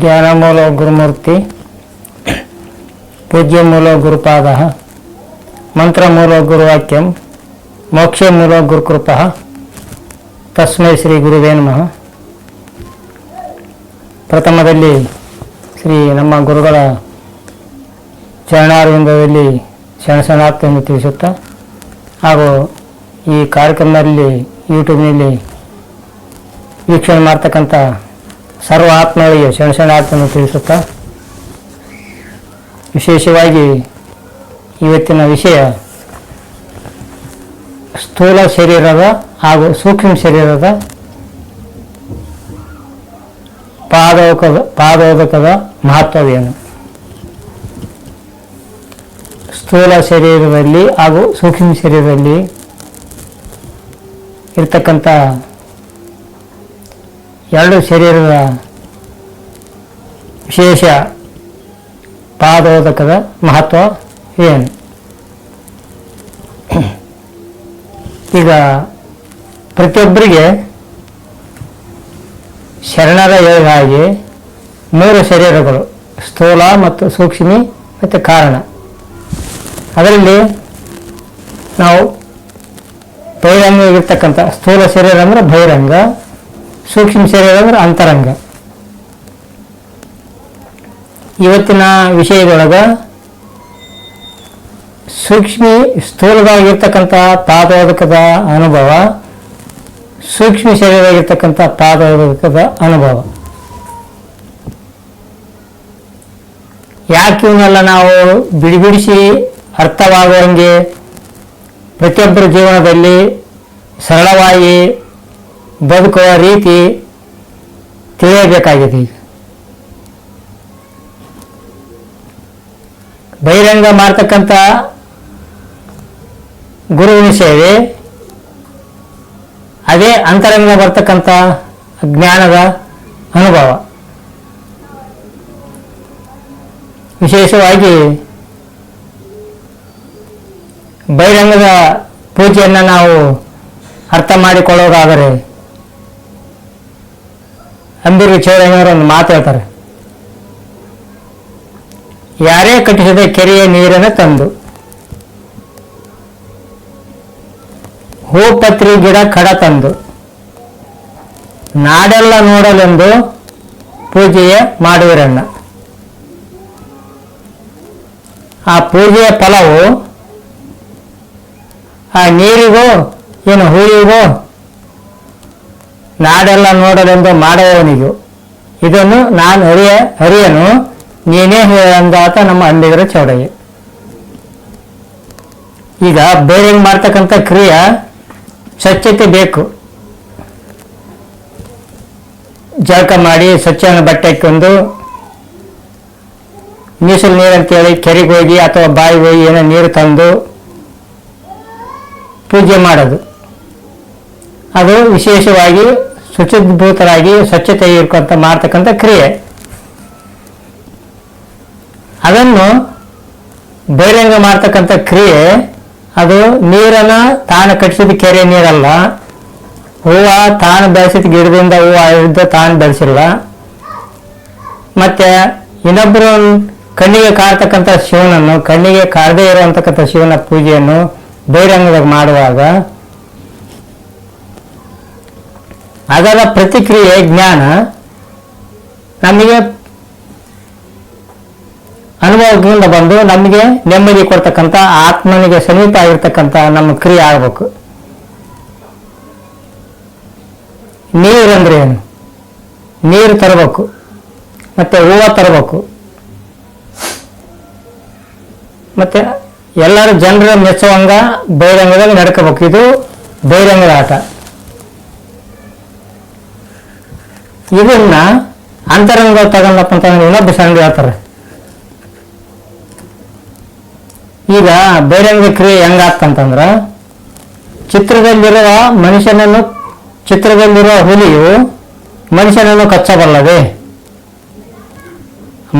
ಧ್ಯಾನಮೂಲ ಗುರುಮೂರ್ತಿ ಪೂಜ್ಯಮೂಲ ಗುರುಪಾದ ಮಂತ್ರಮೂಲ ಗುರುವಾಕ್ಯಂ ಮೋಕ್ಷಮೂಲ ಗುರುಕೃಪಃ ತಸ್ಮೈ ಶ್ರೀ ಗುರುವೇ ನಮಃ. ಪ್ರಥಮದಲ್ಲಿ ಶ್ರೀ ನಮ್ಮ ಗುರುಗಳ ಚರಣಾರವಿಂದದಲ್ಲಿ ಶರಣಶರಣಾರ್ಥಿಯನ್ನು ತಿಳಿಸುತ್ತಾ ಹಾಗೂ ಈ ಕಾರ್ಯಕ್ರಮದಲ್ಲಿ ಯೂಟ್ಯೂಬ್ನಲ್ಲಿ ವೀಕ್ಷಣೆ ಮಾಡ್ತಕ್ಕಂಥ ಸರ್ವ ಆತ್ಮಗಳಿಗೆ ಶರಣಶರಣಾರ್ಥಿಯನ್ನು ತಿಳಿಸುತ್ತಾ, ವಿಶೇಷವಾಗಿ ಇವತ್ತಿನ ವಿಷಯ ಸ್ಥೂಲ ಶರೀರದ ಹಾಗೂ ಸೂಕ್ಷ್ಮ ಶರೀರದ ಪಾದೋದಕದ ಮಹತ್ವವೇನು. ಸ್ಥೂಲ ಶರೀರದಲ್ಲಿ ಹಾಗೂ ಸೂಕ್ಷ್ಮ ಶರೀರದಲ್ಲಿ ಇರ್ತಕ್ಕಂಥ ಎರಡು ಶರೀರದ ವಿಶೇಷ ಪಾದೋದಕದ ಮಹತ್ವ ಏನು. ಈಗ ಪ್ರತಿಯೊಬ್ಬರಿಗೆ ಶರಣರ ಹೇಳಿದ ಹಾಗೆ ಮೂರು ಶರೀರಗಳು, ಸ್ಥೂಲ ಮತ್ತು ಸೂಕ್ಷ್ಮಿ ಮತ್ತು ಕಾರಣ. ಅದರಲ್ಲಿ ನಾವು ಬಹಿರಂಗ ಇರ್ತಕ್ಕಂಥ ಸ್ಥೂಲ ಶರೀರ ಅಂದರೆ ಬಹಿರಂಗ, ಸೂಕ್ಷ್ಮ ಶರೀರ ಅಂದರೆ ಅಂತರಂಗ. ಇವತ್ತಿನ ವಿಷಯದೊಳಗೆ ಸ್ಥೂಲದಾಗಿರ್ತಕ್ಕಂಥ ಪಾದೋದಕದ ಅನುಭವ, ಸೂಕ್ಷ್ಮ ಶರೀರದಾಗಿರ್ತಕ್ಕಂಥ ಪಾದೋದಕದ ಅನುಭವ. ಯಾಕೆ ಇವನ್ನೆಲ್ಲ ನಾವು ಬಿಡಿಸಿ ಅರ್ಥವಾಗುವಂಗೆ ಪ್ರತಿಯೊಬ್ಬರ ಜೀವನದಲ್ಲಿ ಸರಳವಾಗಿ ಬದುಕುವ ರೀತಿ ತಿಳಿಯಬೇಕಾಗಿದೆ. ಈಗ ಬಹಿರಂಗ ಮಾಡ್ತಕ್ಕಂಥ ಗುರುವಿನ ಸೇವೆ, ಅದೇ ಅಂತರಂಗ ಬರ್ತಕ್ಕಂಥ ಜ್ಞಾನದ ಅನುಭವ. ವಿಶೇಷವಾಗಿ ಬಹಿರಂಗದ ಪೂಜೆಯನ್ನು ನಾವು ಅರ್ಥ ಮಾಡಿಕೊಳ್ಳೋದಾದರೆ ಅಂಬಿರಿ ಚೌಡಯ್ಯನವರು ಒಂದು ಮಾತು ಹೇಳ್ತಾರೆ, ಯಾರೇ ಕಟ್ಟಿಸಿದ ಕೆರೆಯ ನೀರನ್ನು ತಂದು ಹೂಪತ್ರಿ ಗಿಡ ಕಡ ತಂದು ನಾಡೆಲ್ಲ ನೋಡಲೆಂದು ಪೂಜೆಯ ಮಾಡುವಿರಣ್ಣ. ಆ ಪೂಜೆಯ ಫಲವು ಆ ನೀರಿಗೋ ಏನು ಹೂವಿಗೋ ನಾಡೆಲ್ಲ ನೋಡಲೆಂದು ಮಾಡುವವನಿಗೂ ಇದನ್ನು ನಾನು ಹರಿಯನು ನೀನೇ ಅಂದಾತ ನಮ್ಮ ಅಂಬಿಗರ ಚೌಡಯ್ಯ. ಈಗ ಬೇರೆ ಮಾಡ್ತಕ್ಕಂಥ ಕ್ರಿಯೆ ಸ್ವಚ್ಛತೆ ಬೇಕು. ಜಳಕ ಮಾಡಿ ಸ್ವಚ್ಛನ ಬಟ್ಟೆ ಹಾಕೊಂಡು ಮೀಸಲು ನೀರು ಅಂತೇಳಿ ಕೆರೆಗೆ ಹೋಗಿ ಅಥವಾ ಬಾವಿಗೆ ಹೋಗಿ ಏನೋ ನೀರು ತಂದು ಪೂಜೆ ಮಾಡೋದು, ಅದು ವಿಶೇಷವಾಗಿ ಶುಚಿಭೂತರಾಗಿ ಸ್ವಚ್ಛತೆ ಇರ್ಕೊಂತ ಮಾಡ್ತಕ್ಕಂಥ ಕ್ರಿಯೆ. ಅದನ್ನು ಬಹಿರಂಗ ಮಾಡ್ತಕ್ಕಂಥ ಕ್ರಿಯೆ, ಅದು ನೀರನ್ನು ತಾನು ಕಟ್ಟಿಸಿದ ಕೆರೆ ನೀರಲ್ಲ, ಹೂವು ತಾನು ಬೆಳೆಸಿದ ಗಿಡದಿಂದ ಹೂವು ತಾನು ಬೆಳೆಸಿಲ್ಲ. ಮತ್ತೆ ಇನ್ನೊಬ್ಬರು ಕಣ್ಣಿಗೆ ಕಾಡ್ತಕ್ಕಂಥ ಶಿವನನ್ನು, ಕಣ್ಣಿಗೆ ಕಾಡದೇ ಇರುವಂತಕ್ಕಂಥ ಶಿವನ ಪೂಜೆಯನ್ನು ಬಹಿರಂಗದಾಗ ಮಾಡುವಾಗ ಅದರ ಪ್ರತಿಕ್ರಿಯೆ ಜ್ಞಾನ ನಮಗೆ ಅನುಭವದಿಂದ ಬಂದು ನಮಗೆ ನೆಮ್ಮದಿ ಕೊಡ್ತಕ್ಕಂಥ, ಆತ್ಮನಿಗೆ ಸಮೀಪ ಆಗಿರ್ತಕ್ಕಂಥ ನಮ್ಮ ಕ್ರಿಯೆ ಆಗಬೇಕು. ನೀರಂದ್ರೆ ಏನು? ನೀರು ತರಬೇಕು, ಮತ್ತೆ ಹೂವು ತರಬೇಕು, ಮತ್ತೆ ಎಲ್ಲರೂ ಜನರ ಮೆಚ್ಚುವಂಗ ಬಹಿರಂಗದಾಗ ನಡ್ಕೋಬೇಕು. ಇದು ಬಹಿರಂಗದ ಆಟ. ಇದನ್ನ ಅಂತರಂಗ ತಗೊಂಡಪ್ಪ ಅಂತಂದ್ರೆ ಇನ್ನೊಬ್ಬ ಸಂಘ ಹೇಳ್ತಾರೆ. ಈಗ ಬಹಿರಂಗ ಕ್ರಿಯೆ ಹೆಂಗಾಗ್ತಂತಂದ್ರ, ಚಿತ್ರದಲ್ಲಿರುವ ಹುಲಿಯು ಮನುಷ್ಯನನ್ನು ಕಚ್ಚಬಲ್ಲದೆ,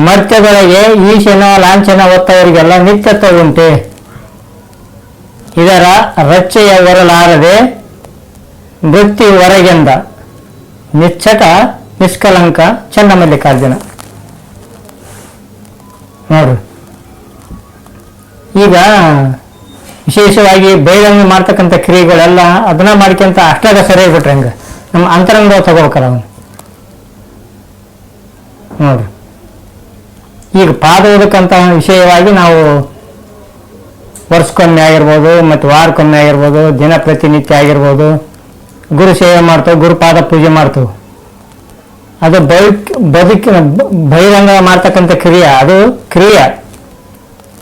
ಮರ್ತ್ಯದೊಳಗೆ ಈಶನ ಲಾಂಛನ ಹೊತ್ತವರಿಗೆಲ್ಲ ನಿತ್ಯತ್ವ ಉಂಟೆ. ಇದರ ರಚ್ಚೆಯ ಹೊರಲಾರದೆ ವೃತ್ತಿ ಹೊರಗೆಂದ ನಿಶ್ಚಟ ನಿಷ್ಕಲಂಕ ಚನ್ನಮಲ್ಲಿಕಾರ್ಜುನ. ನೋಡ್ರಿ, ಈಗ ವಿಶೇಷವಾಗಿ ಬಹಿರಂಗ ಮಾಡ್ತಕ್ಕಂಥ ಕ್ರಿಯೆಗಳೆಲ್ಲ ಅದನ್ನ ಮಾಡ್ಕೊಂತ ಅಷ್ಟಾಗ ಸರಿಯಾಗಿ ಬಿಟ್ರೆ ಹಂಗ ನಮ್ಮ ಅಂತರಂಗ ತಗೋಬೇಕಲ್ಲ ಅವನು. ನೋಡ್ರಿ, ಈಗ ಪಾದ ಓದಕ್ಕಂತ ವಿಷಯವಾಗಿ ನಾವು ವರ್ಷಕ್ಕೊಮ್ಮೆ ಆಗಿರ್ಬೋದು, ಮತ್ತು ವಾರಕ್ಕೊಮ್ಮೆ ಆಗಿರ್ಬೋದು, ದಿನ ಪ್ರತಿನಿತ್ಯ ಆಗಿರ್ಬೋದು, ಗುರು ಸೇವೆ ಮಾಡ್ತೇವೆ, ಗುರುಪಾದ ಪೂಜೆ ಮಾಡ್ತೇವೆ. ಅದು ಬಹಿರಂಗ ಮಾಡ್ತಕ್ಕಂಥ ಕ್ರಿಯೆ, ಅದು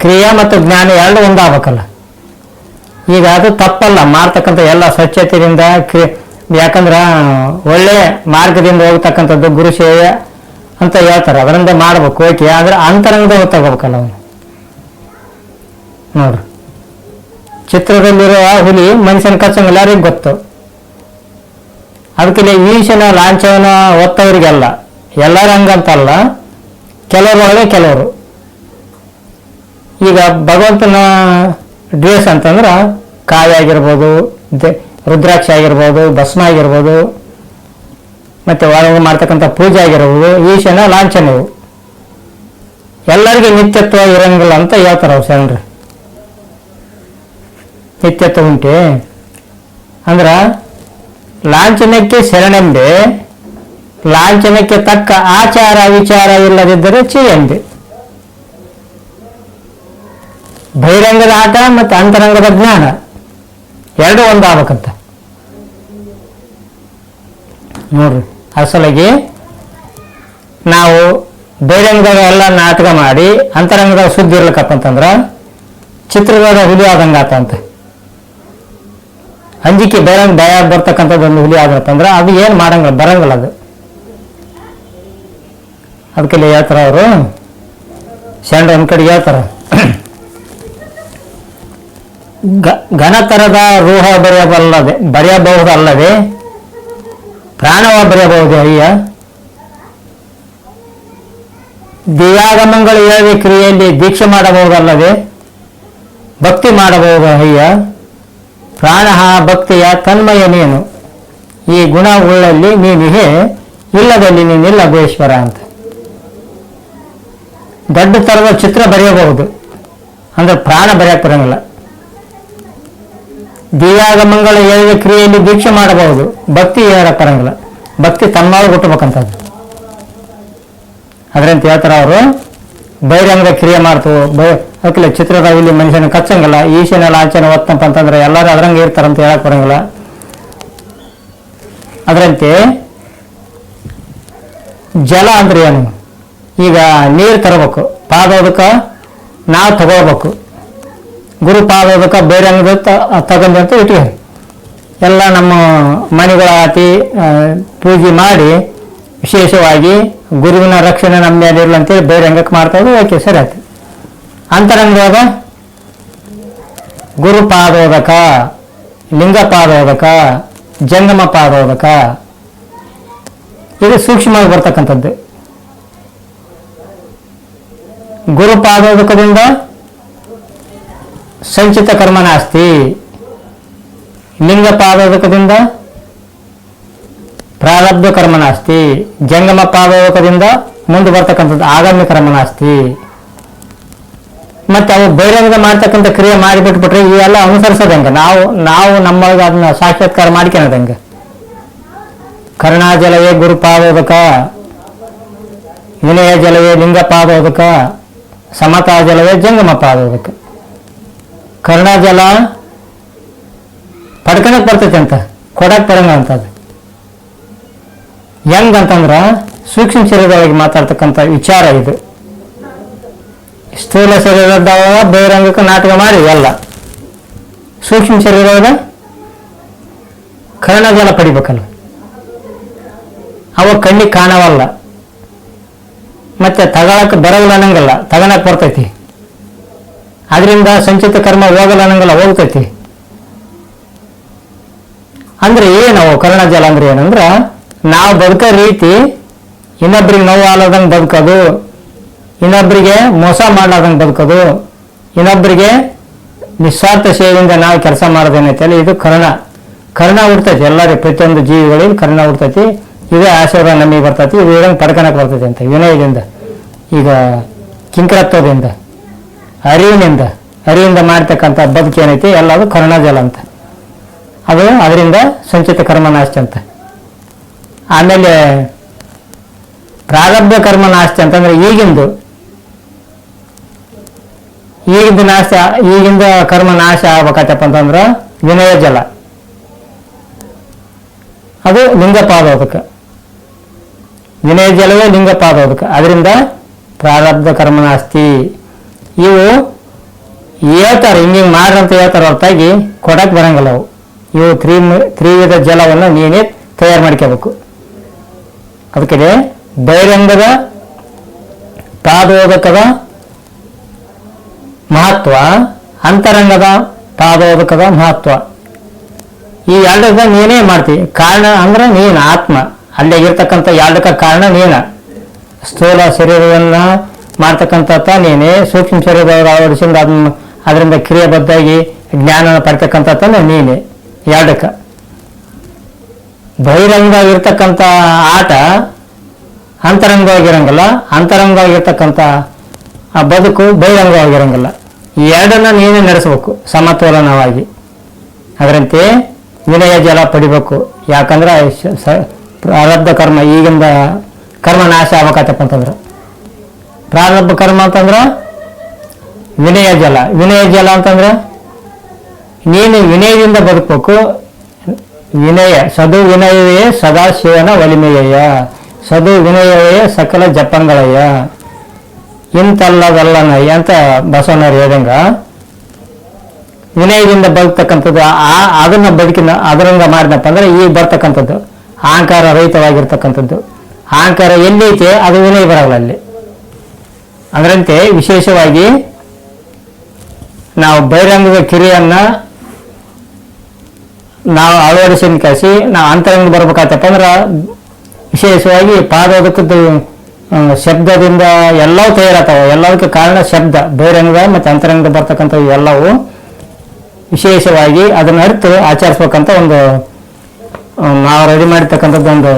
ಕ್ರಿಯೆ ಮತ್ತು ಜ್ಞಾನ ಎರಡು ಒಂದಾಗಬೇಕಲ್ಲ. ಈಗ ಅದು ತಪ್ಪಲ್ಲ ಮಾಡ್ತಕ್ಕಂಥ ಎಲ್ಲ ಸ್ವಚ್ಛತೆಯಿಂದ ಯಾಕಂದ್ರೆ ಒಳ್ಳೆ ಮಾರ್ಗದಿಂದ ಹೋಗ್ತಕ್ಕಂಥದ್ದು ಗುರು ಸೇವೆ ಅಂತ ಹೇಳ್ತಾರೆ, ಅದರಿಂದ ಮಾಡ್ಬೇಕು. ಓಕೆ, ಆದ್ರೆ ಅಂತರಂಗದ ಗೊತ್ತಾಗಬೇಕಲ್ಲ ಅವನು. ನೋಡ್ರಿ, ಚಿತ್ರದಲ್ಲಿರುವ ಹುಲಿ ಮನುಷ್ಯನ ಕಚ್ಚಂಗ ಎಲ್ಲರಿಗೂ ಗೊತ್ತು. ಅದಕ್ಕೆ ಈಶನ ಲಾಂಛನ ಒತ್ತವರಿಗೆಲ್ಲ, ಎಲ್ಲರ ಹಂಗಂತಲ್ಲ, ಕೆಲವರೊಳಗೆ ಕೆಲವರು. ಈಗ ಭಗವಂತನ ಡ್ರೆಸ್ ಅಂತಂದ್ರೆ ಕಾಯಿ ಆಗಿರ್ಬೋದು, ರುದ್ರಾಕ್ಷಿ ಆಗಿರ್ಬೋದು, ಭಸ್ಮ ಆಗಿರ್ಬೋದು, ಮತ್ತೆ ಒಳಗೆ ಮಾಡ್ತಕ್ಕಂಥ ಪೂಜೆ ಆಗಿರ್ಬೋದು, ಈಶನ ಲಾಂಛನವು ಎಲ್ಲರಿಗೆ ನಿತ್ಯತ್ವ ಇರಂಗಿಲ್ಲ ಅಂತ ಹೇಳ್ತಾರೆ ಅವ್ರು ಶರಣರು. ನಿತ್ಯತ್ವ ಉಂಟೆ ಅಂದ್ರ ಲಾಂಛನಕ್ಕೆ ಶರಣೆಂಬೆ, ಲಾಂಛನಕ್ಕೆ ತಕ್ಕ ಆಚಾರ ವಿಚಾರ ಇಲ್ಲದಿದ್ದರೆ ಎಂಬೆ. ಬಹಿರಂಗದ ಆಟ ಮತ್ತು ಅಂತರಂಗದ ಜ್ಞಾನ ಎರಡು ಒಂದಾಗಬೇಕಂತ. ನೋಡ್ರಿ, ಅಸಲಿಗೆ ನಾವು ಬಹಿರಂಗದಾಗ ಎಲ್ಲ ನಾಟಕ ಮಾಡಿ ಅಂತರಂಗದಾಗ ಸುದ್ದಿ ಇರ್ಲಿಕ್ಕಪ್ಪ ಅಂತಂದ್ರ ಚಿತ್ರದಾಗ ಹುಲಿ ಆದಂಗ ಆತಂತೆ. ಅಂಜಿಕೆ ಬಹಿರಂಗ ಭಯ ಬರ್ತಕ್ಕಂಥದ್ದು ಒಂದು ಹುಲಿ ಆಗತ್ತಂದ್ರ ಅದು ಏನು ಮಾಡಂಗಿಲ್ಲ, ಬರಂಗಿಲ್ಲ ಅದು. ಅದಕ್ಕೆ ಹೇಳ್ತಾರ ಅವರು ಶರಣ ಒಂದ್ ಕಡೆ ಹೇಳ್ತಾರ, ಘನತರದ ರೂಹ ಬರೆಯಬಹುದಲ್ಲದೆ ಪ್ರಾಣವ ಬರೆಯಬಹುದು ಅಯ್ಯ. ದಿವ್ಯಾಗಮಗಳು ಹೇಳುವ ಕ್ರಿಯೆಯಲ್ಲಿ ದೀಕ್ಷೆ ಮಾಡಬಹುದಲ್ಲದೆ ಭಕ್ತಿ ಮಾಡಬಹುದು ಅಯ್ಯ. ಪ್ರಾಣ ಭಕ್ತಿಯ ತನ್ಮಯ ನೀನು, ಈ ಗುಣಗಳಲ್ಲಿ ನೀನಿಹೆ, ಇಲ್ಲದಲ್ಲಿ ನೀನಿಲ್ಲ ಗುಹೇಶ್ವರ ಅಂತ. ದೊಡ್ಡ ತರದ ಚಿತ್ರ ಬರೆಯಬಹುದು ಅಂದ್ರೆ ಪ್ರಾಣ ಬರೆಯಕ್ಕೆ ಬರಂಗಿಲ್ಲ. ದಿವ್ಯಾಗಮಗಳ ಹೇಳುವ ಕ್ರಿಯೆಯಲ್ಲಿ ದೀಕ್ಷೆ ಮಾಡಬಹುದು, ಭಕ್ತಿ ಹೇಳಕ್ ಬರಂಗಿಲ್ಲ. ಭಕ್ತಿ ತನ್ನೊಳಗೆ ಹುಟ್ಟಬೇಕಂತದ್ದು. ಅದ್ರಂತ ಹೇಳ್ತಾರ ಅವರು, ಬಹಿರಂಗ ಕ್ರಿಯೆ ಮಾಡ್ತೇವೆ, ಅದಕ್ಕಿಲ್ಲ ಚಿತ್ರದಾಗ ಇಲ್ಲಿ ಮನುಷ್ಯನ ಕಚ್ಚಂಗಿಲ್ಲ, ಈಶನ ಲಾಂಛನ ಒತ್ತಂಪ ಅಂತಂದ್ರೆ ಎಲ್ಲರೂ ಅದ್ರಂಗೆ ಇರ್ತಾರಂತ ಹೇಳಕ್ ಬರಂಗಿಲ್ಲ. ಅದರಂತೆ ಜಲ ಅಂದ್ರೆ ಏನು, ಈಗ ನೀರು ತರಬೇಕು, ಪಾದೋದಕ್ಕೆ ನಾವು ತಗೋಬೇಕು, ಗುರು ಪಾದೋದಕ್ಕೆ ಬಹಿರಂಗದ ತಗೊಂಡಂತ ಇಟ್ವಿ. ಎಲ್ಲ ನಮ್ಮ ಮನೆಗಳ ಆತಿ ಪೂಜೆ ಮಾಡಿ ವಿಶೇಷವಾಗಿ ಗುರುವಿನ ರಕ್ಷಣೆ ನಮ್ಮ ಮೇಲೆ ಇರಲಿ ಅಂತೇಳಿ ಬಹಿರಂಗಕ್ಕೆ ಮಾಡ್ತಾ ಇದ್ವಿ. ಓಕೆ, ಸರಿ ಆಯ್ತು. ಅಂತರಂಗದಾಗ ಗುರು ಪಾದೋದಕ, ಲಿಂಗ ಪಾದೋದಕ, ಜಂಗಮ ಪಾದೋದಕ, ಇದು ಸೂಕ್ಷ್ಮವಾಗಿ ಬರ್ತಕ್ಕಂಥದ್ದು. ಗುರು ಪಾದೋದಕದಿಂದ ಸಂಚಿತ ಕರ್ಮನಾಸ್ತಿ, ಲಿಂಗ ಪಾದೋದಕದಿಂದ ಪ್ರಾರಬ್ಧ ಕರ್ಮನಾಸ್ತಿ, ಜಂಗಮ ಪಾದೋದಕದಿಂದ ಮುಂದೆ ಬರ್ತಕ್ಕಂಥದ್ದು ಆಗಾಮಿ ಕರ್ಮನಾಸ್ತಿ. ಮತ್ತೆ ಅವು ಬಹಿರಂಗ ಮಾಡ್ತಕ್ಕಂಥ ಕ್ರಿಯೆ ಮಾಡಿಬಿಟ್ಬಿಟ್ರೆ ಇವೆಲ್ಲ ಅನುಸರಿಸೋದಂಗೆ ನಾವು ನಮ್ಮೊಳಗೆ ಅದನ್ನ ಸಾಕ್ಷಾತ್ಕಾರ ಮಾಡ್ಕೊಳ್ಳೋದಂಗೆ. ಕರುಣಾಜಲವೇ ಗುರು ಪಾದೋದಕ, ವಿನಯ ಜಲವೇ ಲಿಂಗ ಪಾದೋದಕ, ಸಮತಾ ಜಲವೇ ಜಂಗಮ ಪಾದೋದಕ. ಕರುಣಾಜಲ ಪಡ್ಕಣಕ್ ಬರ್ತೈತೆ ಅಂತ, ಕೊಡಕ್ ಬರಂಗ ಅಂತದ್ದು. ಹೆಂಗಂತಂದ್ರ ಸೂಕ್ಷ್ಮ ಶರೀರದೊಳಗೆ ಮಾತಾಡ್ತಕ್ಕಂಥ ವಿಚಾರ ಇದು. ಸ್ಥೂಲ ಶರೀರದವ ಬಹಿರಂಗಕ್ಕೆ ನಾಟಕ ಮಾಡಿ ಎಲ್ಲ ಸೂಕ್ಷ್ಮ ಶರೀರದ ಕರ್ಣಜಲ ಪಡಿಬೇಕಲ್ಲ, ಅವ ಕಣ್ಣಿಗೆ ಕಾಣವಲ್ಲ, ಮತ್ತೆ ತಗೊಳಕ್ ಬರಲ್ಲ ಅನ್ನಂಗಲ್ಲ, ತಗೊಳಕ್ ಬರ್ತೈತಿ. ಅದರಿಂದ ಸಂಚಿತ ಕರ್ಮ ಹೋಗಲ್ಲ ಅನ್ನಂಗಲ್ಲ, ಹೋಗ್ತೈತಿ. ಅಂದ್ರೆ ಏನವು ಕರ್ಣಜಲ ಅಂದ್ರೆ ಏನಂದ್ರ ನಾವು ಬದುಕೋ ರೀತಿ ಇನ್ನೊಬ್ರಿಗೆ ನೋವು ಆಲದಂಗೆ ಬದುಕೋದು, ಇನ್ನೊಬ್ಬರಿಗೆ ಮೋಸ ಮಾಡ್ಲಾರ್ದಂಗೆ ಬದುಕೋದು, ಇನ್ನೊಬ್ಬರಿಗೆ ನಿಸ್ವಾರ್ಥ ಸೇವೆಯಿಂದ ನಾವು ಕೆಲಸ ಮಾಡೋದೇನೈತಲ್ಲ, ಇದು ಕರ್ಣ ಹುಡ್ತೈತಿ ಎಲ್ಲರಿಗೆ, ಪ್ರತಿಯೊಂದು ಜೀವಿಗಳಿಗೆ ಕರ್ಣ ಹುಡ್ತೈತಿ. ಇದೇ ಆಶೀರ್ವಾದ ನಮಗೆ ಬರ್ತೈತಿ, ಇದು ಇದಂಗೆ ಪಡ್ಕೊಳಕ್ಕೆ ಬರ್ತೈತಿ ಅಂತ ವಿನಯದಿಂದ. ಈಗ ಕಿಂಕರತ್ವದಿಂದ, ಅರಿವಿಂದ ಮಾಡ್ತಕ್ಕಂಥ ಬದುಕು ಏನೈತಿ ಎಲ್ಲದು ಕರ್ಣಜಲ ಅಂತ. ಅದು ಅದರಿಂದ ಸಂಚಿತ ಕರ್ಮನಾಸ್ತಿ ಅಂತ. ಆಮೇಲೆ ಪ್ರಾರಬ್ಧ ಕರ್ಮನಾಸ್ತಿ ಅಂತಂದ್ರೆ ಈಗಿಂದ ಕರ್ಮ ನಾಶ ಆಗ್ಬೇಕತ್ತಪ್ಪ ಅಂತಂದ್ರೆ ವಿನಯ ಜಲ, ಅದು ಲಿಂಗಪಾದೋದಕ್ಕೆ, ವಿನಯ ಜಲವೇ ಲಿಂಗಪಾದೋದಕ್ಕೆ. ಅದರಿಂದ ಪ್ರಾರಬ್ಧ ಕರ್ಮನಾಸ್ತಿ. ಇವು ಹೇಳ್ತಾರೆ, ಹಿಂಗೆ ಮಾಡ್ರಂತ ಹೇಳ್ತಾರೆ, ಹೊರತಾಗಿ ಕೊಡಕ್ಕೆ ಬರಂಗಿಲ್ಲ ಅವು. ಇವು ತ್ರಿವಿಧ ಜಲವನ್ನು ನೀನೇ ತಯಾರು ಮಾಡ್ಕೋಬೇಕು. ಅದಕ್ಕೆ ಬಹಿರಂಗದ ಪಾದೋದಕದ ಮಹತ್ವ, ಅಂತರಂಗದ ಪಾದೋದಕದ ಮಹತ್ವ, ಈ ಎರಡಕ್ಕ ನೀನೇ ಮಾಡ್ತೀವಿ. ಕಾರಣ ಅಂದ್ರೆ ನೀನು ಆತ್ಮ, ಅಲ್ಲೇ ಇರ್ತಕ್ಕಂಥ ಎರಡಕ್ಕ ಕಾರಣ ನೀನ. ಸ್ಥೂಲ ಶರೀರವನ್ನು ಮಾಡ್ತಕ್ಕಂಥ ನೀನೇ, ಸೂಕ್ಷ್ಮ ಶರೀರದವರು ಅಳವಡಿಸಿಂದ ಅದರಿಂದ ಕ್ರಿಯೆಬದ್ಧಾಗಿ ಜ್ಞಾನ ಪಡ್ತಕ್ಕಂಥ ನೀನೆ. ಎರಡಕ್ಕ ಬಹಿರಂಗ ಇರ್ತಕ್ಕಂಥ ಆಟ ಅಂತರಂಗವಾಗಿರಂಗಿಲ್ಲ, ಅಂತರಂಗವಾಗಿರ್ತಕ್ಕಂಥ ಆ ಬದುಕು ಬಹಿರಂಗವಾಗಿರಂಗಿಲ್ಲ. ಈ ಎರಡನ್ನ ನೀನೇ ನಡೆಸಬೇಕು ಸಮತೋಲನವಾಗಿ. ಅದರಂತೆ ವಿನಯ ಜಲ ಪಡಿಬೇಕು. ಯಾಕಂದ್ರೆ ಪ್ರಾರಬ್ಧ ಕರ್ಮ, ಈಗಿಂದ ಕರ್ಮ ನಾಶ ಆಗ್ಬೇಕತ್ತಪ್ಪ ಅಂತಂದ್ರೆ ಪ್ರಾರಬ್ಧ ಕರ್ಮ ಅಂತಂದ್ರೆ ವಿನಯ ಜಲ ಅಂತಂದ್ರೆ ನೀನು ವಿನಯದಿಂದ ಬದುಕಬೇಕು. ವಿನಯ ಸದು ವಿನಯವೇ ಸದಾಶಿವನ ಒಲಿಮೆಯ, ಸದು ವಿನಯವೇ ಸಕಲ ಜಪಂಗಳಯ್ಯ, ಇಂತಲ್ಲದಲ್ಲನಯ್ಯ ಅಂತ ಬಸವಣ್ಣವ್ರು ಹೇಳ್ದಂಗ ವಿನಯದಿಂದ ಬದುಕ್ತಕ್ಕಂಥದ್ದು. ಅದನ್ನ ಬದುಕಿನ ಅದರಂಗ ಮಾಡಿದಪ್ಪ ಅಂದ್ರೆ ಈಗ ಬರ್ತಕ್ಕಂಥದ್ದು ಅಹಂಕಾರ ರಹಿತವಾಗಿರ್ತಕ್ಕಂಥದ್ದು. ಅಹಂಕಾರ ಎಲ್ಲೈತೆ ಅದು ವಿನಯ ಬರಲ್ಲ ಅಲ್ಲಿ. ಅದರಂತೆ ವಿಶೇಷವಾಗಿ ನಾವು ಬಹಿರಂಗದ ಕಿರಿಯನ್ನ ನಾವು ಅಳವಡಿಸಿದ ಕಾಸಿ ನಾವು ಅಂತರಂಗ ಬರ್ಬೇಕಾಯ್ತಪ್ಪ ಅಂದ್ರೆ ವಿಶೇಷವಾಗಿ ಪಾದೋದಕದ್ದು ಶಬ್ದದಿಂದ ಎಲ್ಲವೂ ತಯಾರಾಗ್ತಾವೆ. ಎಲ್ಲದಕ್ಕೆ ಕಾರಣ ಶಬ್ದ. ಬಹಿರಂಗ ಮತ್ತು ಅಂತರಂಗದ ಬರ್ತಕ್ಕಂಥವು ಎಲ್ಲವೂ ವಿಶೇಷವಾಗಿ ಅದನ್ನು ಅರಿತು ಆಚರಿಸ್ಬೇಕಂತ ಒಂದು ನಾವು ರೆಡಿ ಮಾಡಿರ್ತಕ್ಕಂಥದ್ದು ಒಂದು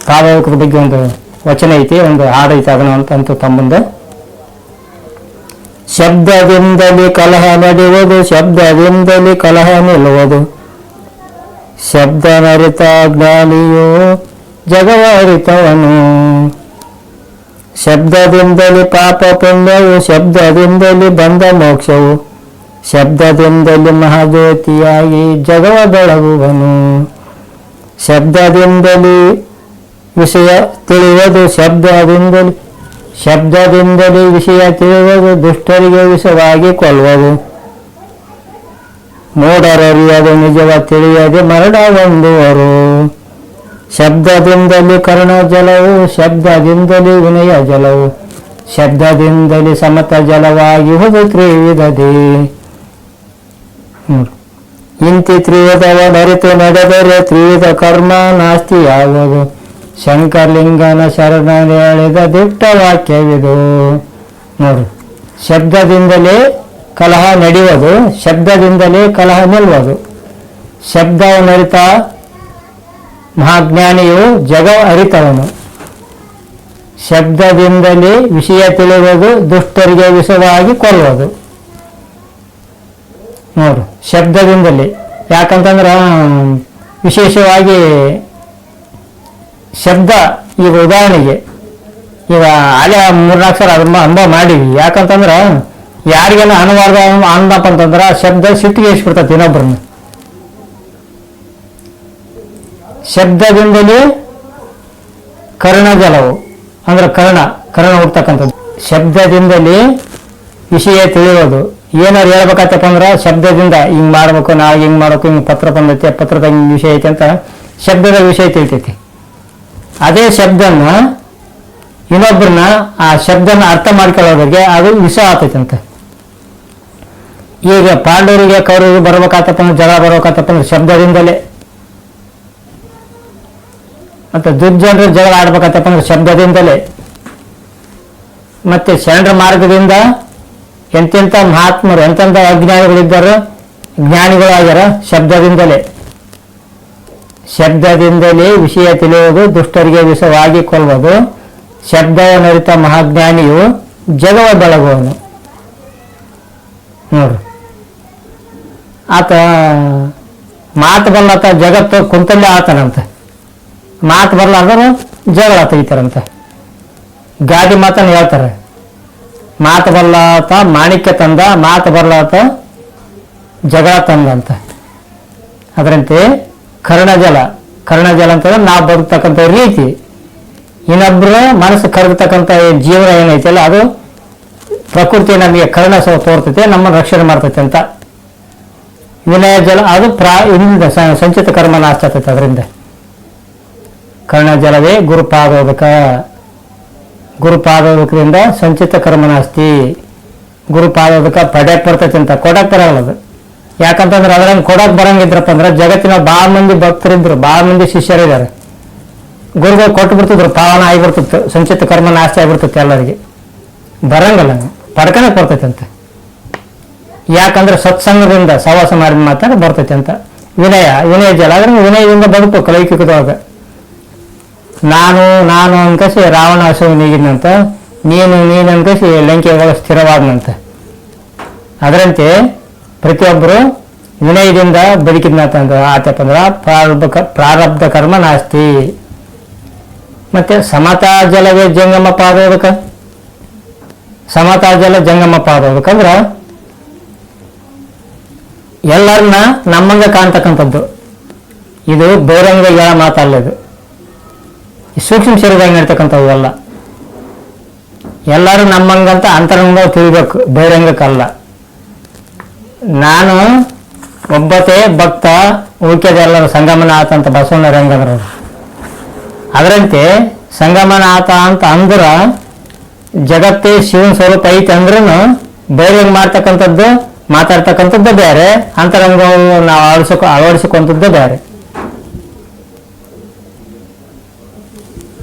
ಪಾದೋದಕದ ಬಗ್ಗೆ ಒಂದು ವಚನ ಐತಿ, ಒಂದು ಹಾಡು ಐತಿ. ಅದನ್ನು ಅಂತಂತೂ ತಮ್ಮಂದು ಶಬ್ದದಿಂದಲೇ ಕಲಹ ನಡೆಯುವುದು, ಶಬ್ದದಿಂದಲೇ ಕಲಹ ನಿಲ್ಲುವುದು, ಶಬ್ದನರಿತ ಜ್ಞಾನಿಯು ಜಗವ ಅರಿತವನು, ಶಬ್ದದಿಂದಲೇ ಪಾಪ ಪುಣ್ಯವು, ಶಬ್ದದಿಂದಲೇ ಬಂಧ ಮೋಕ್ಷವು, ಶಬ್ದದಿಂದಲೇ ಮಹಾಜ್ಯೋತಿಯಾಗಿ ಜಗವ ಬೆಳಗುವನು, ಶಬ್ದದಿಂದಲೇ ವಿಷಯ ತಿಳಿಯುವುದು, ಶಬ್ದದಿಂದಲೇ ವಿಷಯ ತಿಳಿಯುವುದು, ದುಷ್ಟರಿಗೆ ವಿಷವಾಗಿ ಕೊಲ್ಲುವುದು, ಮೂಢರರಿಯದು ನಿಜವ ತಿಳಿಯದೆ ಮರಣ ಹೊಂದುವರು, ಶಬ್ದದಿಂದಲೇ ಕರ್ಣ ಜಲವು, ಶಬ್ದದಿಂದಲೇ ವಿನಯ ಜಲವು, ಶಬ್ದದಿಂದಲೇ ಸಮತ ಜಲವಾಗಿ ಹೋದು ತ್ರಿವಿಧದೆ. ಇಂತಿ ತ್ರಿವಿಧವ ನರಿತು ನಡೆದರೆ ತ್ರಿವಿಧ ಕರ್ಮ ನಾಸ್ತಿಯಾಗುವುದು, ಶಂಕರಲಿಂಗನ ಶರಣ ಹೇಳಿದ ದಿಟ್ಟ ವಾಕ್ಯವಿದು. ನೋಡು, ಶಬ್ದದಿಂದಲೇ ಕಲಹ ನಡೆಯುವುದು, ಶಬ್ದದಿಂದಲೇ ಕಲಹ ನಿಲ್ಲುವುದು. ಶಬ್ದವನ್ನು ಅರಿತ ಮಹಾಜ್ಞಾನಿಯು ಜಗ ಅರಿತವನು, ಶಬ್ದದಿಂದಲೇ ವಿಷಯ ತಿಳಿಯುವುದು, ದುಷ್ಟರಿಗೆ ವಿಷವಾಗಿ ಕೊಲ್ಲುವುದು. ನೋಡು, ಶಬ್ದದಿಂದಲೇ. ಯಾಕಂತಂದ್ರೆ ವಿಶೇಷವಾಗಿ ಶಬ್ದ, ಈಗ ಉದಾಹರಣೆಗೆ ಈಗ ಅಲ್ಲೇ 3-4 ಅಕ್ಷರ ಅನುಭವ ಮಾಡೀವಿ. ಯಾಕಂತಂದ್ರೆ ಯಾರಿಗೆಲ್ಲ ಅನುವಾದ ಅಂದಪ್ಪ ಅಂತಂದ್ರೆ ಶಬ್ದ ಸಿಟ್ಟಿಗೆ ಇಸ್ಬಿಡ್ತೈತಿ ಇನ್ನೊಬ್ಬರನ್ನ. ಶಬ್ದದಿಂದಲೇ ಕರ್ಣಜಲವು ಅಂದ್ರೆ ಕರ್ಣ ಹುಡ್ತಕ್ಕಂಥದ್ದು. ಶಬ್ದದಿಂದಲೇ ವಿಷಯ ತಿಳಿಯೋದು. ಏನಾರು ಹೇಳ್ಬೇಕಾಯ್ತಪ್ಪ ಅಂದ್ರೆ ಶಬ್ದದಿಂದ ಹಿಂಗೆ ಮಾಡ್ಬೇಕು, ನಾಳೆ ಹಿಂಗೆ ಮಾಡ್ಬೇಕು, ಹಿಂಗೆ ಪತ್ರ ಬಂದೈತೆ, ಪತ್ರದಾಗ ಹಿಂಗೆ ವಿಷಯ ಐತೆ ಅಂತ ಶಬ್ದದ ವಿಷಯ ತಿಳಿತೈತಿ. ಅದೇ ಶಬ್ದನ ಇನ್ನೊಬ್ಬರನ್ನ ಆ ಶಬ್ದನ ಅರ್ಥ ಮಾಡ್ಕೊಳ್ಳೋದಾಗೆ ಅದು ವಿಷ ಆಗ್ತೈತೆ ಅಂತ. ಈಗ ಪಾಂಡವರಿಗೆ ಕೌರವರಿಗೆ ಬರ್ಬೇಕಾತಪ್ಪ ಅಂದ್ರೆ ಜಗಳ ಬರ್ಬೇಕಾತಪ್ಪ ಅಂದ್ರೆ ಶಬ್ದದಿಂದಲೇ, ಮತ್ತೆ ದುರ್ಜನರ ಜಗಳ ಆಡ್ಬೇಕಾತಪ್ಪ ಅಂದ್ರೆ ಶಬ್ದದಿಂದಲೇ, ಮತ್ತೆ ಶರಣರ ಮಾರ್ಗದಿಂದ ಎಂತೆಂಥ ಮಹಾತ್ಮರು ಎಂತೆಂಥ ಅಜ್ಞಾನಿಗಳಿದ್ದಾರೆ ಜ್ಞಾನಿಗಳಾಗ್ಯಾರ ಶಬ್ದದಿಂದಲೇ. ಶಬ್ದದಿಂದಲೇ ವಿಷಯ ತಿಳಿಯುವುದು, ದುಷ್ಟರಿಗೆ ವಿಷವಾಗಿ ಕೊಲ್ಲುವುದು. ಶಬ್ದವನ್ನರಿತ ಮಹಾಜ್ಞಾನಿಯು ಜಗವ ಬೆಳಗುವನು. ನೋಡ್ರಿ, ಆತ ಮಾತು ಬರಲಾತ ಜಗತ್ತು ಕುಂತಲ್ಲೇ ಆತನಂತೆ. ಮಾತು ಬರಲಾರ್ದ್ರೆ ಜಗಳ ತೆಗಿತಾರಂತೆ. ಗಾದಿ ಮಾತನ್ನು ಹೇಳ್ತಾರೆ, ಮಾತು ಬರಲಾತ ಮಾಣಿಕ್ಯ ತಂದ, ಮಾತು ಬರಲಾತ ಜಗಳ ತಂದಂತ. ಅದರಂತೆ ಕರ್ಣಜಲ ಅಂತಂದ್ರೆ ನಾವು ಬದುಕ್ತಕ್ಕಂಥ ರೀತಿ, ಇನ್ನೊಬ್ಬರ ಮನಸ್ಸು ಕರಗತಕ್ಕಂಥ ಜೀವನ ಏನೈತಲ್ಲ ಅದು ಪ್ರಕೃತಿ ನಮಗೆ ಕರ್ಣ ತೋರ್ತೈತೆ, ನಮ್ಮನ್ನು ರಕ್ಷಣೆ ಮಾಡ್ತೈತೆ ಅಂತ. ವಿನಯ ಜಲ ಅದು ಇಂದ ಸಂಚಿತ ಕರ್ಮ ನಾಶ ಆಗ್ತೈತೆ. ಅದರಿಂದ ಕರ್ಣಜಲವೇ ಗುರುಪಾದೋದಕದಿಂದ ಸಂಚಿತ ಕರ್ಮ ನಾಸ್ತಿ. ಗುರುಪಾದೋದಕ ಪಡ್ಯಾಕ್ ಬರ್ತೈತೆ ಅಂತ, ಕೊಡಕ್ ಬರಲ್ಲ ಅದು. ಯಾಕಂತಂದ್ರೆ ಅದ್ರಂಗೆ ಕೊಡಕ್ ಬರಂಗಿದ್ರಪ್ಪ ಅಂದ್ರೆ ಜಗತ್ತಿನ ಭಾಳ ಮಂದಿ ಭಕ್ತರಿದ್ರು, ಭಾಳ ಮಂದಿ ಶಿಷ್ಯರಿದ್ದಾರೆ. ಗುರುಗಳು ಕೊಟ್ಟು ಬಿಡ್ತಿದ್ರು, ಪಾವನ ಆಗಿಬಿಡ್ತಿತ್ತು, ಸಂಚಿತ ಕರ್ಮ ನಾಶ ಆಗಿಬಿಡ್ತೈತೆ ಎಲ್ಲರಿಗೆ. ಬರಂಗಲ್ಲ, ಪಡ್ಕಣಕ್ ಬರ್ತೈತೆ ಅಂತ. ಯಾಕಂದ್ರೆ ಸತ್ಸಂಗದಿಂದ ಸಹವಾಸ ಮಾಡಿ ಮಾತ್ರ ಬರ್ತೈತೆ ಅಂತ. ವಿನಯ ಜಲ ಅಂದ್ರೆ ವಿನಯದಿಂದ ಬದುಕು ಲೌಕಿಕದೊಳಗೆ. ನಾನು ಅನ್ಕಸಿ ರಾವಣ ಹಸು ನೀಗಿದ್ನಂತ, ನೀನು ಅನ್ಕಸಿ ಲಂಕೆ ಒಳಗೆ ಸ್ಥಿರವಾದನಂತ. ಅದರಂತೆ ಪ್ರತಿಯೊಬ್ಬರು ವಿನಯದಿಂದ ಬದುಕಿದ್ನಂತ ಆತಪ್ಪ ಅಂದ್ರೆ ಪ್ರಾರಬ್ಧ ಕರ್ಮ ನಾಸ್ತಿ. ಮತ್ತೆ ಸಮತಾ ಜಲವೇ ಜಂಗಮ ಪಾದೋದಕ. ಸಮತಾ ಜಲ ಜಂಗಮ ಪಾದೋದಕಂದ್ರ ಎಲ್ಲರನ್ನ ನಮ್ಮಂಗ ಕಾಣ್ತಕ್ಕಂಥದ್ದು. ಇದು ಬಹಿರಂಗ ಹೇಳ ಮಾತಲ್ಲದು, ಸೂಕ್ಷ್ಮ ಶರೀರದಾಗ ನಡ್ತಕ್ಕಂಥವು ಎಲ್ಲ. ಎಲ್ಲರೂ ನಮ್ಮಂಗಂತ ಅಂತರಂಗ ತಿಳಿಬೇಕು, ಬಹಿರಂಗಕ್ಕಲ್ಲ. ನಾನು ಒಬ್ಬತೆ ಭಕ್ತ, ಉಳಿಕೆದೆಲ್ಲರೂ ಸಂಗಮನಾಥ ಅಂತ ಬಸವಣ್ಣ ರಂಗಂದ್ರ. ಅದರಂತೆ ಸಂಗಮನಾಥ ಅಂತ ಅಂದ್ರ ಜಗತ್ತೇ ಶಿವನ ಸ್ವರೂಪ ಐತೆ ಅಂದ್ರೂ ಬಹಿರಂಗ ಮಾಡ್ತಕ್ಕಂಥದ್ದು ಮಾತಾಡ್ತಕ್ಕಂಥದ್ದು ಬೇರೆ, ಅಂತರಂಗವನ್ನು ನಾವು ಅಳವಡಿಸಿಕೊಂಥದ್ದು ಬೇರೆ.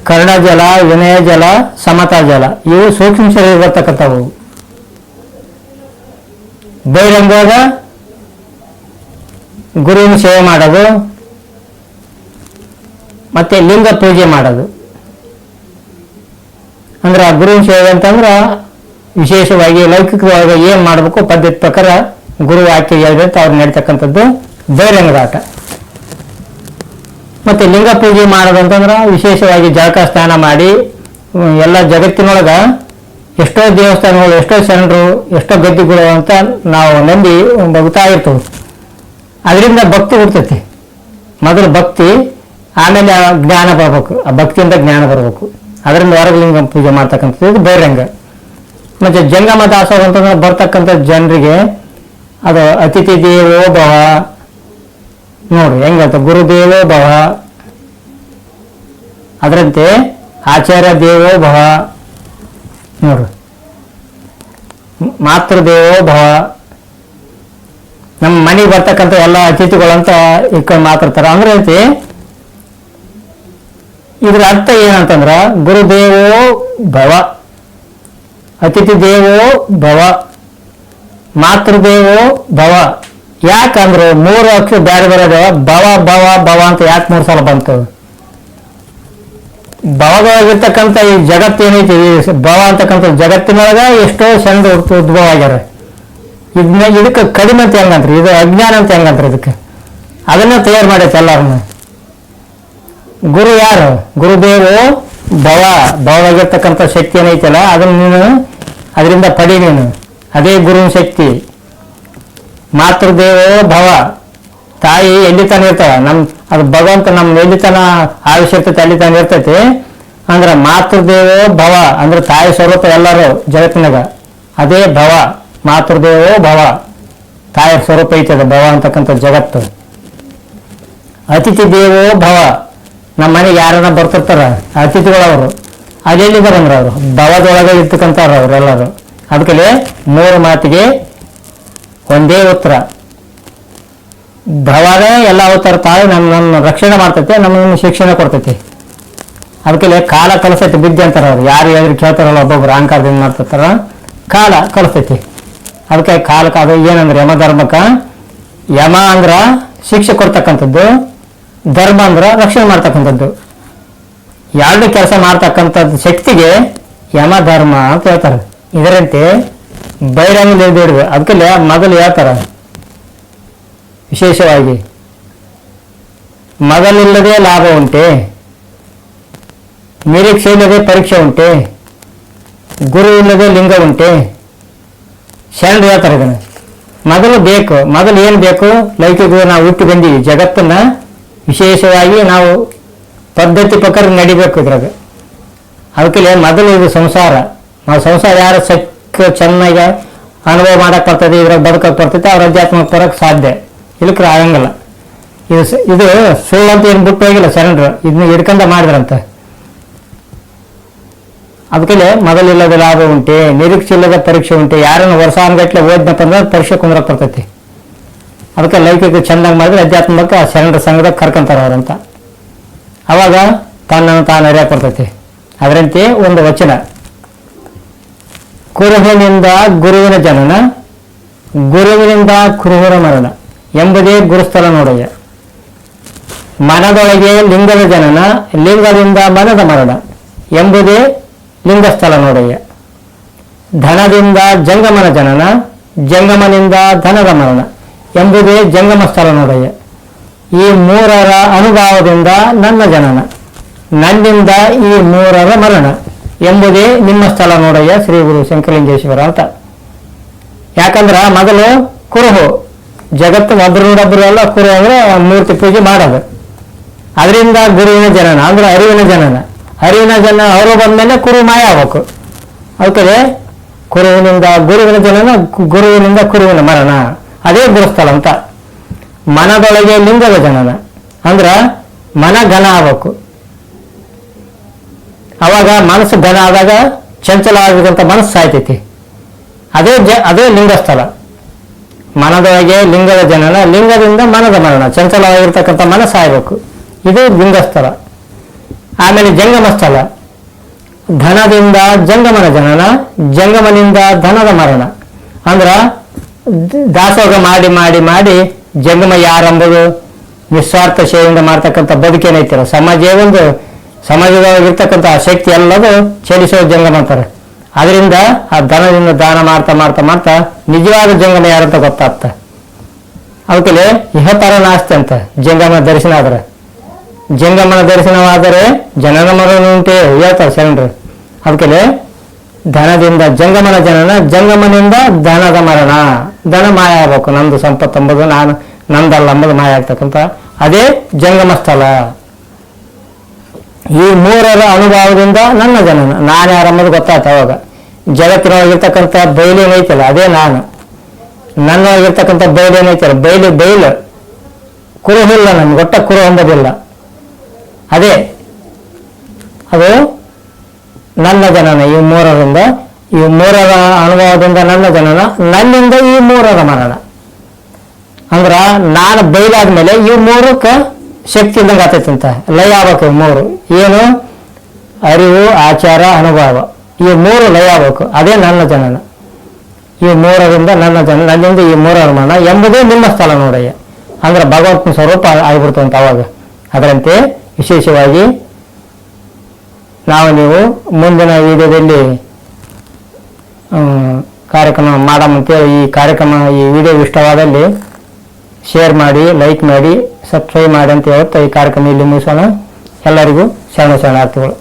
ಕರ್ಣಜಲ, ವಿನಯ ಜಲ, ಸಮತಾ ಜಲ ಇವು ಸೂಕ್ಷ್ಮ ಶರೀರ ಬರ್ತಕ್ಕಂಥವು. ಬಹಿರಂಗವಾಗ ಗುರುವಿನ ಸೇವೆ ಮಾಡೋದು, ಮತ್ತೆ ಲಿಂಗ ಪೂಜೆ ಮಾಡೋದು. ಅಂದ್ರೆ ಆ ಗುರುವಿನ ಸೇವೆ ಅಂತಂದ್ರೆ ವಿಶೇಷವಾಗಿ ಲೌಕಿಕವಾಗಿ ಏನು ಮಾಡಬೇಕು ಪದ್ಧತಿ ಪ್ರಕಾರ ಗುರು ವಾಕ್ಯ ಹೇಳಿದಂತೆ ಅವ್ರು ನಡೀತಕ್ಕಂಥದ್ದು ಬಹಿರಂಗದ ಆಟ. ಮತ್ತೆ ಲಿಂಗ ಪೂಜೆ ಮಾಡೋದಂತಂದ್ರೆ ವಿಶೇಷವಾಗಿ ಜಳಕ ಸ್ನಾನ ಮಾಡಿ ಎಲ್ಲ ಜಗತ್ತಿನೊಳಗ ಎಷ್ಟೋ ದೇವಸ್ಥಾನಗಳು, ಎಷ್ಟೋ ಶರಣರು, ಎಷ್ಟೋ ಗದ್ದಿಗಳು ಅಂತ ನಾವು ನಂಬಿ ಬದುಕ್ತಾ ಇರ್ತವೆ. ಅದರಿಂದ ಭಕ್ತಿ ಹುಡ್ತೈತಿ. ಮೊದಲು ಭಕ್ತಿ, ಆಮೇಲೆ ಆ ಜ್ಞಾನ ಬರಬೇಕು, ಆ ಭಕ್ತಿಯಿಂದ ಜ್ಞಾನ ಬರಬೇಕು. ಅದರಿಂದ ಹೊರಗೆ ಲಿಂಗ ಪೂಜೆ ಮಾಡ್ತಕ್ಕಂಥದ್ದು ಇದು ಬಹಿರಂಗ. ಮತ್ತೆ ಜಂಗಮ ದಾಸೋಹ ಅಂತಂದ್ರೆ ಬರ್ತಕ್ಕಂಥ ಜನರಿಗೆ ಅದು ಅತಿಥಿ ದೇವೋ ಭವ. ನೋಡ್ರಿ ಹೆಂಗಂತ, ಗುರುದೇವೋ ಭವ, ಅದರಂತೆ ಆಚಾರ್ಯ ದೇವೋ ಭವ, ನೋಡ್ರಿ ಮಾತೃದೇವೋ ಭವ. ನಮ್ಮ ಮನೆಗೆ ಬರ್ತಕ್ಕಂಥ ಎಲ್ಲ ಅತಿಥಿಗಳಂತ ಇಟ್ಕೊಂಡು ಮಾತಾಡ್ತಾರ. ಅಂದ್ರೆ ಇದ್ರ ಅರ್ಥ ಏನಂತಂದ್ರ ಗುರುದೇವೋ ಭವ, ಅತಿಥಿ ದೇವೋ ಭವ, ಮಾತೃದೇವೋ ಭವ. ಯಾಕಂದ್ರೆ 3 ಅಕ್ಷರ ಬೇರೆ ಬೇರೆ ಭವ ಭವ ಭವ ಅಂತ ಯಾಕೆ 3 ಸಲ ಬಂತು? ಭವದೊಳಗಿರ್ತಕ್ಕಂಥ ಈ ಜಗತ್ತೇನೈತಿ, ಭವ ಅಂತಕ್ಕಂಥ ಜಗತ್ತಿನೊಳಗ ಎಷ್ಟೋ ಚಂದ ಉದ್ಭವ ಆಗ್ಯಾರ. ಇದಕ್ಕೆ ಕಡಿಮೆ ಅಂತ ಹೆಂಗಂತ್ರಿ, ಇದು ಅಜ್ಞಾನ ಅಂತ ಹೆಂಗಂತ್ರಿ ಇದಕ್ಕೆ? ಅದನ್ನ ತಯಾರು ಮಾಡೈತೆ ಎಲ್ಲರನ್ನ. ಗುರು ಯಾರು? ಗುರುದೇವೋ ಭವ, ಭವದಾಗಿರ್ತಕ್ಕಂಥ ಶಕ್ತಿ ಏನೈತಲ್ಲ ಅದನ್ನ ನೀನು ಅದರಿಂದ ಪಡಿ ನೀನು, ಅದೇ ಗುರುವಿನ ಶಕ್ತಿ. ಮಾತೃದೇವೋ ಭವ, ತಾಯಿ ಎಲ್ಲಿ ತಾನ ಇರ್ತಾವ, ಅದು ಭಗವಂತ ನಮ್ಮ ಎಲ್ಲಿ ತನ ಆಯುಷ್ಯ ಇರ್ತೈತೆ ಅಲ್ಲಿ ತಾನ ಇರ್ತೈತಿ. ಅಂದ್ರೆ ಮಾತೃದೇವೋ ಭವ ಅಂದ್ರೆ ತಾಯಿ ಸ್ವರೂಪ ಎಲ್ಲರೂ ಜಗತ್ತಿನಾಗ, ಅದೇ ಭವ. ಮಾತೃದೇವೋ ಭವ, ತಾಯಿ ಸ್ವರೂಪ ಐತದ ಭವ ಅಂತಕ್ಕಂಥ ಜಗತ್ತು. ಅತಿಥಿ ದೇವೋ ಭವ, ನಮ್ಮ ಮನೆಗೆ ಯಾರನ್ನ ಬರ್ತಿರ್ತಾರ ಅತಿಥಿಗಳವರು, ಅದೆಲ್ಲಿದ್ದಾರಂದ್ರೆ ಅವರು ಭವದೊಳಗೆ ಇರ್ತಕ್ಕಂಥವ್ರು ಅವರೆಲ್ಲರೂ. ಅದಕ್ಕೆ 3 ಮಾತಿಗೆ ಒಂದೇ ಉತ್ತರ. ಭವನೇ ಎಲ್ಲ ಅವತಾರ ತಾಯಿ ನಮ್ಮನ್ನು ರಕ್ಷಣೆ ಮಾಡ್ತೈತೆ, ನಮ್ಮನ್ನು ಶಿಕ್ಷಣ ಕೊಡ್ತೈತಿ. ಅದಕ್ಕೆ ಕಾಲ ಕಲಿಸೈತಿ ಬುದ್ಧಿ ಅಂತಾರ ಅವ್ರು. ಯಾರು ಹೇಳಿದ್ರು ಕೇಳ್ತಾರಲ್ಲ, ಒಬ್ಬೊಬ್ರು ಅಹಂಕಾರದಿಂದ ಮಾಡ್ತಿರ್ತಾರ, ಕಾಲ ಕಲಿಸ್ತೈತಿ. ಅದಕ್ಕೆ ಕಾಲಕ್ಕೆ ಅದು ಏನಂದ್ರೆ ಯಮ ಧರ್ಮಕ್ಕ, ಯಮ ಅಂದ್ರ ಶಿಕ್ಷೆ ಕೊಡ್ತಕ್ಕಂಥದ್ದು, ಧರ್ಮ ಅಂದ್ರೆ ರಕ್ಷಣೆ ಮಾಡ್ತಕ್ಕಂಥದ್ದು. ಎರಡು ಕೆಲಸ ಮಾಡ್ತಕ್ಕಂಥದ್ದು ಶಕ್ತಿಗೆ ಯಮ ಧರ್ಮ ಅಂತ ಹೇಳ್ತಾರೆ. ಇದರಂತೆ ಬಹಿರಂಗ ಹಿಡಿದು ಅದಕ್ಕೆ ಮೊದಲು ಹೇಳ್ತಾರೆ ವಿಶೇಷವಾಗಿ, ಮೊದಲಿಲ್ಲದೆ ಲಾಭ ಉಂಟೆ, ನಿರೀಕ್ಷೆ ಇಲ್ಲದೆ ಪರೀಕ್ಷೆ ಉಂಟೆ, ಗುರು ಇಲ್ಲದೆ ಲಿಂಗ ಉಂಟೆ. ಶರಣರು ಹೇಳ್ತಾರೆ ಇದನ್ನು. ಮೊದಲು ಬೇಕು, ಮೊದಲು ಏನು ಬೇಕು? ಲೈಕಿಗೆ ನಾವು ಹುಟ್ಟು ಬಂದೀವಿ, ಜಗತ್ತನ್ನ ವಿಶೇಷವಾಗಿ ನಾವು ಪದ್ಧತಿ ಪ್ರಕಾರ ನಡಿಬೇಕು ಇದ್ರಾಗ. ಅದಕ್ಕೆ ಮೊದಲು ಇದು ಸಂಸಾರ. ನಾವು ಸಂಸಾರ ಯಾರು ಚೆನ್ನಾಗಿ ಅನುಭವ ಮಾಡಕ್ಕೆ ಬರ್ತದೆ, ಇದ್ರಾಗ ಬದುಕಕ್ಕೆ ಬರ್ತೈತೆ, ಅವ್ರ ಅಧ್ಯಾತ್ಮಕ್ಕೆ ಬರೋಕ್ಕೆ ಸಾಧ್ಯ. ಇಲ್ಲಕ್ರೆ ಆಗಂಗಿಲ್ಲ. ಇದು ಸುಳ್ಳು ಅಂತ ಏನು ಬಿಟ್ಟು ಹೋಗಿಲ್ಲ ಶರಣರು, ಇದನ್ನ ಹಿಡ್ಕೊಂಡ ಮಾಡಿದ್ರಂತ. ಅದಕ್ಕೆ ಮೊದಲಿಲ್ಲದ ಲಾಭ ಉಂಟೆ, ನಿರೀಕ್ಷೆ ಇಲ್ಲದ ಪರೀಕ್ಷೆ ಉಂಟೆ. ಯಾರನ್ನು ವರ್ಷಾನುಗಟ್ಲೆ ಓದ್ನಪ್ಪ ಅಂದ್ರೆ ಪರೀಕ್ಷೆ ಕುಂದ್ರಕ್ಕೆ ಬರ್ತೈತಿ. ಅದಕ್ಕೆ ಲೈಕಿಗೆ ಚೆಂದಾಗಿ ಮಾಡಿದ್ರೆ ಅಧ್ಯಾತ್ಮಕ್ಕೆ ಆ ಶರಣರ ಸಂಘದಾಗ ಕರ್ಕೊಂತಾರೆ ಅವ್ರಂತ. ಅವಾಗ ತನ್ನನ್ನು ತಾನು ಅರಿಯಕ್ಕೆ ಬರ್ತೈತಿ. ಅದರಂತೆ ಒಂದು ವಚನ, ಕುರುಹುನಿಂದ ಗುರುವಿನ ಜನನ, ಗುರುವಿನಿಂದ ಕುರುಹುರ ಮರಣ ಎಂಬುದೇ ಗುರುಸ್ಥಳ ನೋಡಯ್ಯ. ಮನದೊಳಗೆ ಲಿಂಗದ ಜನನ, ಲಿಂಗದಿಂದ ಮನದ ಮರಣ ಎಂಬುದೇ ಲಿಂಗಸ್ಥಳ ನೋಡಯ್ಯ. ಧನದಿಂದ ಜಂಗಮನ ಜನನ, ಜಂಗಮನಿಂದ ಧನದ ಮರಣ ಎಂಬುದೇ ಜಂಗಮ ಸ್ಥಳ ನೋಡಯ್ಯ. ಈ ಮೂರರ ಅನುಭವದಿಂದ ನನ್ನ ಜನನ, ನನ್ನಿಂದ ಈ ಮೂರರ ಮರಣ ಎಂಬುದೇ ನಿಮ್ಮ ಸ್ಥಳ ನೋಡಯ್ಯ ಶ್ರೀ ಗುರು ಶಂಕರಲಿಂಗೇಶ್ವರ ಅಂತ. ಯಾಕಂದ್ರೆ ಮೊದಲು ಕುರುಹು, ಜಗತ್ತು ಒಬ್ಬರೊಬ್ಬರು ಎಲ್ಲ ಕುರು ಅಂದ್ರೆ ಮೂರ್ತಿ ಪೂಜೆ ಮಾಡೋದು. ಅದರಿಂದ ಗುರುವಿನ ಜನನ ಅಂದ್ರೆ ಅರಿವಿನ ಜನನ, ಅರಿವಿನ ಜನ ಅವರು ಬಂದಮೇಲೆ ಕುರು ಮಾಯ ಆಗ್ಬೇಕು. ಅದಕ್ಕೆ ಕುರುವಿನಿಂದ ಗುರುವಿನ ಜನನ, ಗುರುವಿನಿಂದ ಕುರುವಿನ ಮರಣ, ಅದೇ ಗುರುಸ್ಥಳ ಅಂತ. ಮನದೊಳಗೆ ಲಿಂಗದ ಜನನ ಅಂದ್ರ ಮನ ಘನ ಆಗ್ಬೇಕು. ಅವಾಗ ಮನಸ್ಸು ಘನ ಆದಾಗ ಚಂಚಲ ಆಗಿರುವಂತ ಮನಸ್ಸು ಸಾಯ್ತೈತಿ. ಅದೇ ಲಿಂಗಸ್ಥಳ. ಮನದೊಳಗೆ ಲಿಂಗದ ಜನನ, ಲಿಂಗದಿಂದ ಮನದ ಮರಣ, ಚಂಚಲವಾಗಿರ್ತಕ್ಕಂಥ ಮನಸ್ಸು ಸಾಯ್ಬೇಕು. ಇದು ಲಿಂಗಸ್ಥಳ. ಆಮೇಲೆ ಜಂಗಮ ಸ್ಥಳ, ಧನದಿಂದ ಜಂಗಮನ ಜನನ, ಜಂಗಮನಿಂದ ಧನದ ಮರಣ. ಅಂದ್ರ ದಾಸೋಹ ಮಾಡಿ ಮಾಡಿ ಮಾಡಿ ಜಂಗಮ ಯಾರೆಂಬುದು ನಿಸ್ವಾರ್ಥ ಸೇವೆಯಿಂದ ಮಾಡ್ತಕ್ಕಂಥ ಬದುಕೇನೈತಿರ ಸಮಾಜದೊಳಗಿರ್ತಕ್ಕಂಥ ಶಕ್ತಿ ಎಲ್ಲದು ಚಲಿಸೋ ಜಂಗಮ ಅಂತಾರೆ. ಅದರಿಂದ ಆ ಧನದಿಂದ ದಾನ ಮಾಡ್ತಾ ಮಾಡ್ತಾ ಮಾಡ್ತಾ ನಿಜವಾದ ಜಂಗಮ ಯಾರಂತ ಗೊತ್ತಾಗ್ತ. ಅದಕ್ಕೆ ಇಹತರ ನಾಸ್ತಿ ಅಂತ ಜಂಗಮನ ದರ್ಶನ ಆದ್ರೆ. ಜಂಗಮನ ದರ್ಶನವಾದರೆ ಜನನ ಮರಣ ಉಂಟೆ ಹೇಳ್ತಾರೆ ಶರಣರು. ಅದಕ್ಕೆ ಧನದಿಂದ ಜಂಗಮನ ಜನನ, ಜಂಗಮನಿಂದ ಧನದ ಮರಣ. ಧನ ಮಾಯ ಆಗ್ಬೇಕು, ನಂದು ಸಂಪತ್ತು ಎಂಬುದು ನಂದಲ್ಲ ಎಂಬುದು ಮಾಯ ಆಗ್ತಕ್ಕಂಥ ಅದೇ ಜಂಗಮ ಸ್ಥಳ. ಈ ಮೂರರ ಅನುಭವದಿಂದ ನನ್ನ ಜನನ, ನಾನು ಯಾರೆಂಬುದು ಗೊತ್ತಾಯ್ತು. ಅವಾಗ ಜಗತ್ತಿನೊಳಗಿರ್ತಕ್ಕಂಥ ಬಯಲೇನೈತಲ್ಲ ಅದೇ ನಾನು, ನನ್ನೊಳಗಿರ್ತಕ್ಕಂಥ ಬಯಲೇನೈತಲ್ಲ ಬಯಲು ಕುರುಹಿಲ್ಲ, ನನ್ಗೆ ಒಟ್ಟ ಕುರು ಎಂಬುದಿಲ್ಲ. ಅದೇ ಅದು ನನ್ನ ಜನನ. ಈ ಮೂರರ ಅನುಭವದಿಂದ ನನ್ನ ಜನನ, ನನ್ನಿಂದ ಈ ಮೂರರ ಮರಣ. ಅಂದ್ರ ನಾನು ಬೈಲಾದ್ಮೇಲೆ ಈ ಮೂರಕ್ಕೆ ಶಕ್ತಿ ಇದ್ದಂಗೆ ಆತೈತಂತ ಲಯ ಆಗ್ಬೇಕು. ಮೂರು ಏನು? ಅರಿವು, ಆಚಾರ, ಅನುಭವ. ಈ ಮೂರು ಲಯ ಆಗ್ಬೇಕು. ಅದೇ ನನ್ನ ಜನನ. ಈ ಮೂರರಿಂದ ನನ್ನ ಜನನ, ನನ್ನಿಂದ ಈ ಮೂರರ ಮರಣ ಎಂಬುದೇ ನಿಮ್ಮ ಸ್ಥಳ ನೋಡಯ್ಯ. ಅಂದ್ರೆ ಭಗವಂತನ ಸ್ವರೂಪ ಆಗಿಬಿಡ್ತಂತ ಅವಾಗ. ಅದರಂತೆ ವಿಶೇಷವಾಗಿ ನೀವು ಮುಂದಿನ ವಿಡಿಯೋದಲ್ಲಿ ಕಾರ್ಯಕ್ರಮ ಮಾಡಮಂತೇಳಿ ಈ ವಿಡಿಯೋ ಇಷ್ಟವಾದಲ್ಲಿ ಶೇರ್ ಮಾಡಿ, ಲೈಕ್ ಮಾಡಿ, ಸಬ್ಸ್ಕ್ರೈಬ್ ಮಾಡಿ ಅಂತ ಹೇಳ್ತಾ ಈ ಕಾರ್ಯಕ್ರಮ ಇಲ್ಲಿ ಮುಗಿಸೋಣ. ಎಲ್ಲರಿಗೂ ಶರಣಾರ್ಥಿಗಳು.